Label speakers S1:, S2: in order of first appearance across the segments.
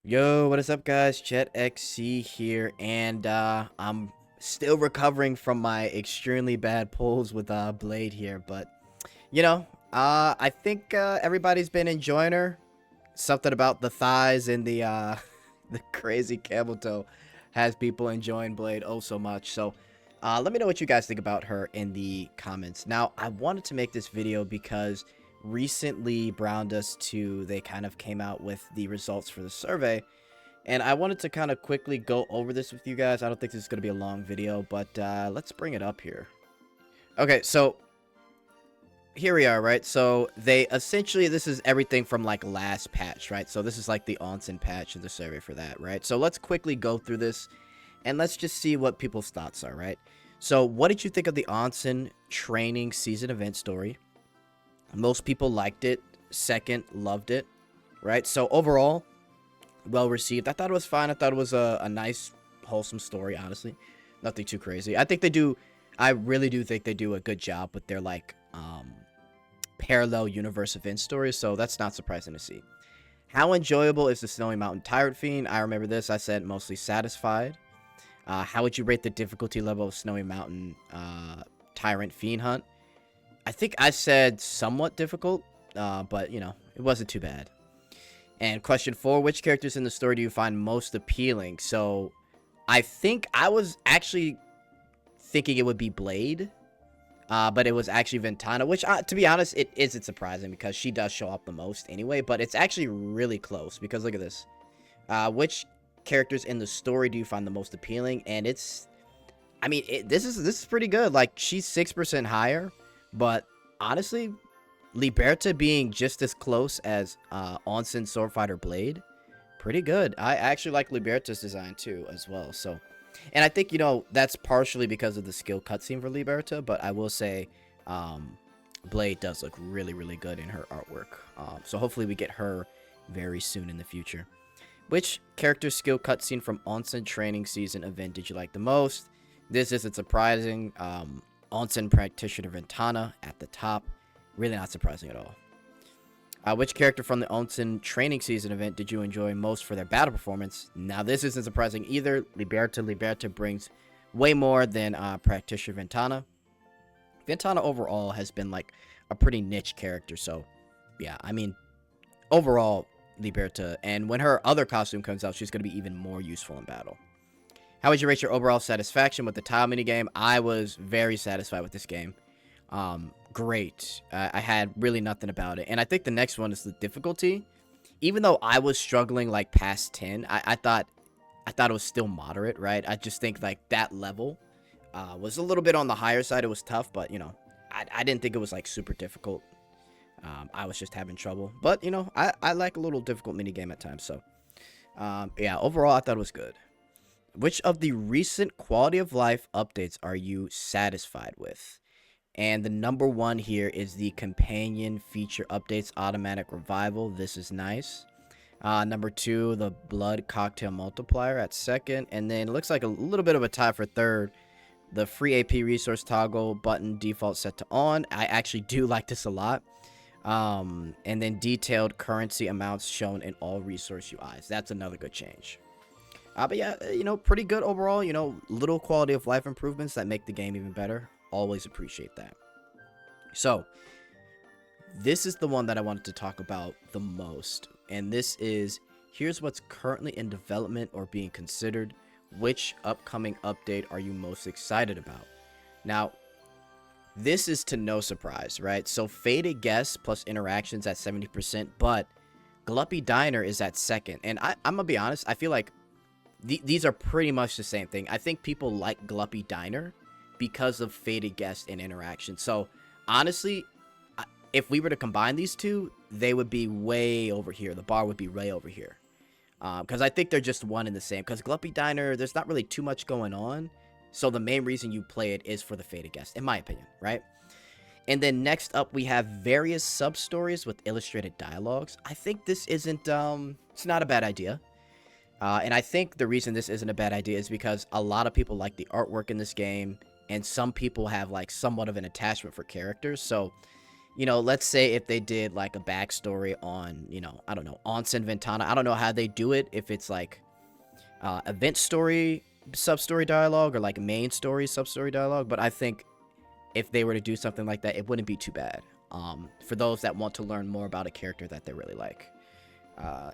S1: Yo, what is up, guys? Jetxc here, and I'm still recovering from my extremely bad pulls with Blade here, but I think everybody's been enjoying her. Something about the thighs and the the crazy camel toe has people enjoying Blade oh so much. So, let me know what you guys think about her in the comments. Now, I wanted to make this video because recently Browndust2 they kind of came out with the results for the survey, and I wanted to kind of quickly go over this with you guys. I don't think this is going to be a long video, but let's bring it up here. Okay, so here we are, right? So they essentially, this is everything from like last patch, right? So this is like the Onsen patch of the survey for that, right? So let's quickly go through this and let's just see what people's thoughts are, right? So what did you think of the Onsen training season event story? Most people liked it. Second, loved it, right? So overall, well received. I thought it was fine. I thought it was a nice, wholesome story, honestly. Nothing too crazy. I really do think they do a good job with their, like, parallel universe event stories, so that's not surprising to see. How enjoyable is the Snowy Mountain Tyrant Fiend? I remember this. I said mostly satisfied. How would you rate the difficulty level of Snowy Mountain Tyrant Fiend Hunt? I think I said somewhat difficult, but, it wasn't too bad. And question 4, which characters in the story do you find most appealing? So, I think I was actually thinking it would be Blade, but it was actually Ventana, which, to be honest, it isn't surprising because she does show up the most anyway, but it's actually really close because look at this. Which characters in the story do you find the most appealing? And it's, I mean, this is pretty good. Like, she's 6% higher, but honestly, Liberta being just as close as Onsen Swordfighter Blade, pretty good. I actually like Liberta's design too as well. So, and I think, that's partially because of the skill cutscene for Liberta, but I will say Blade does look really, really good in her artwork. So hopefully we get her very soon in the future. Which character skill cutscene from Onsen training season event did you like the most? This isn't surprising. Onsen Practitioner Ventana at the top. Really not surprising at all. Which character from the Onsen training season event did you enjoy most for their battle performance? Now, this isn't surprising either. Liberta brings way more than Practitioner Ventana. Ventana overall has been like a pretty niche character, so yeah, I mean, overall, Liberta. And when her other costume comes out, she's going to be even more useful in battle. How would you rate your overall satisfaction with the tile minigame? I was very satisfied with this game. Great. I had really nothing about it. And I think the next one is the difficulty. Even though I was struggling like past 10, I thought it was still moderate, right? I just think like that level was a little bit on the higher side. It was tough, but I didn't think it was like super difficult. I was just having trouble. But I like a little difficult minigame at times. So yeah, overall I thought it was good. Which of the recent quality of life updates are you satisfied with? And the number 1 here is the companion feature updates automatic revival. This is nice. Number 2, the blood cocktail multiplier at second. And then it looks like a little bit of a tie for third. The free AP resource toggle button default set to on. I actually do like this a lot. And then detailed currency amounts shown in all resource UIs. That's another good change. But yeah, pretty good overall. Little quality of life improvements that make the game even better. Always appreciate that. So, this is the one that I wanted to talk about the most. And this is, here's what's currently in development or being considered. Which upcoming update are you most excited about? Now, this is to no surprise, right? So, Faded Guess plus interactions at 70%, but Gluppy Diner is at second. And I'm going to be honest, I feel like these are pretty much the same thing. I think people like Gluppy Diner because of Faded Guest and interaction. So, honestly, if we were to combine these two, they would be way over here. The bar would be way over here. Because I think they're just one and the same. Because Gluppy Diner, there's not really too much going on. So, the main reason you play it is for the Faded Guest, in my opinion, right? And then next up, we have various sub-stories with illustrated dialogues. I think this isn't, it's not a bad idea. And I think the reason this isn't a bad idea is because a lot of people like the artwork in this game, and some people have like somewhat of an attachment for characters. So you know, let's say if they did like a backstory on, you know, I don't know, Onsen Ventana. I don't know how they do it, if it's like event story, sub-story dialogue, or like main story, sub-story dialogue. But I think if they were to do something like that, it wouldn't be too bad. For those that want to learn more about a character that they really like.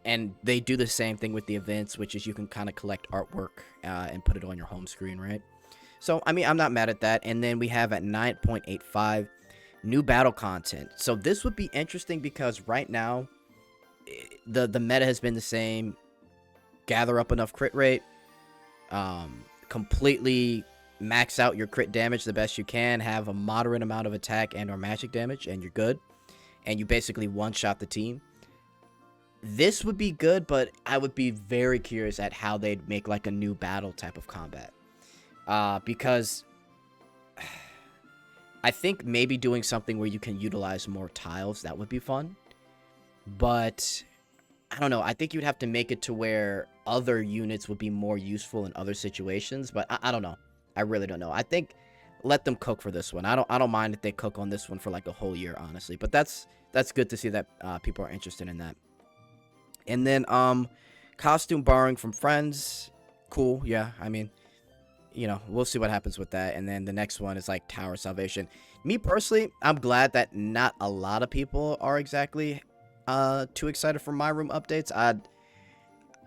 S1: And they do the same thing with the events, which is you can kind of collect artwork and put it on your home screen, right? So, I mean, I'm not mad at that. And then we have at 9.85, new battle content. So this would be interesting because right now, the meta has been the same. Gather up enough crit rate. Completely max out your crit damage the best you can. Have a moderate amount of attack and or magic damage, and you're good. And you basically one-shot the team. This would be good, but I would be very curious at how they'd make like a new battle type of combat. Because I think maybe doing something where you can utilize more tiles, that would be fun. But I don't know. I think you'd have to make it to where other units would be more useful in other situations. But I don't know. I really don't know. I think let them cook for this one. I don't mind if they cook on this one for like a whole year, honestly. But that's good to see that people are interested in that. And then costume borrowing from friends. Cool. Yeah, I mean, you know, we'll see what happens with that. And then the next one is like Tower Salvation. Me personally, I'm glad that not a lot of people are exactly too excited for my room updates.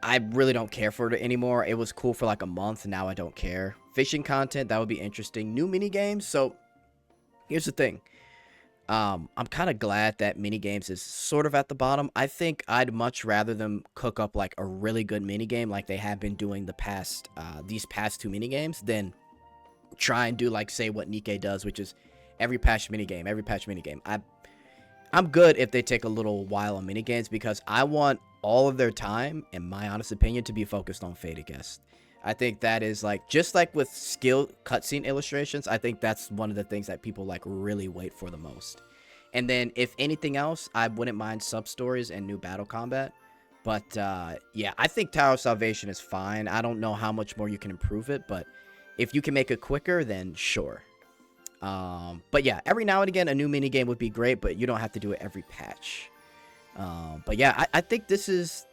S1: I really don't care for it anymore. It was cool for like a month. Now I don't care. Fishing content, that would be interesting. New mini games. So here's the thing. I'm kind of glad that mini games is sort of at the bottom. I think I'd much rather them cook up like a really good mini game like they have been doing these past two mini games than try and do like say what Nikkei does, which is every patch mini game. I'm good if they take a little while on mini games because I want all of their time, in my honest opinion, to be focused on Faded Guest. I think that is like, just like with skill cutscene illustrations, I think that's one of the things that people like really wait for the most. And then if anything else, I wouldn't mind sub stories and new battle combat. But yeah, I think Tower of Salvation is fine. I don't know how much more you can improve it, but if you can make it quicker, then sure. But yeah, every now and again, a new minigame would be great, but you don't have to do it every patch. But yeah, I think this is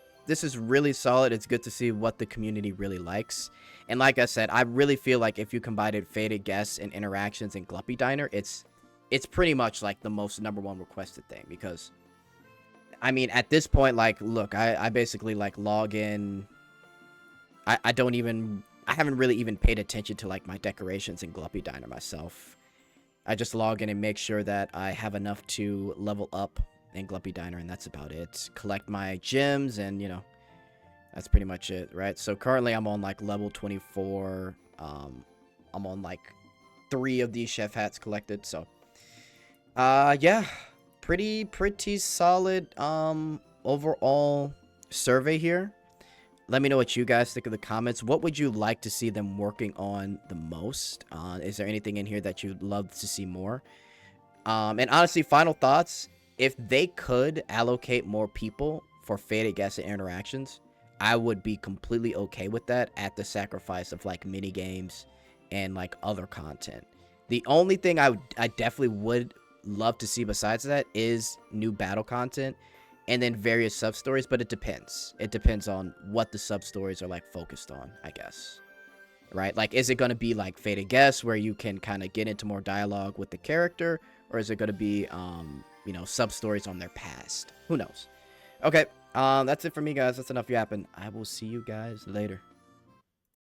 S1: really solid. It's good to see what the community really likes. And like I said, I really feel like if you combined Faded Guests and interactions and Gluppy Diner, it's pretty much like the most #1 requested thing. Because, I mean, at this point, like, look, I basically like log in. I haven't really even paid attention to like my decorations in Gluppy Diner myself. I just log in and make sure that I have enough to level up in Gluppy Diner, and that's about it. Collect my gems, and, you know, that's pretty much it, right? So currently I'm on, like, level 24. I'm on, like, 3 of these chef hats collected, so. Yeah. Pretty solid, overall survey here. Let me know what you guys think in the comments. What would you like to see them working on the most? Is there anything in here that you'd love to see more? And honestly, final thoughts. If they could allocate more people for Faded Guests and interactions, I would be completely okay with that at the sacrifice of like mini games and like other content. The only thing I definitely would love to see besides that is new battle content. And then various sub-stories, but it depends. It depends on what the sub-stories are, like, focused on, I guess. Right? Like, is it going to be, like, Faded Guests, where you can kind of get into more dialogue with the character? Or is it going to be, you know, sub-stories on their past? Who knows? Okay, that's it for me, guys. That's enough yapping. I will see you guys later.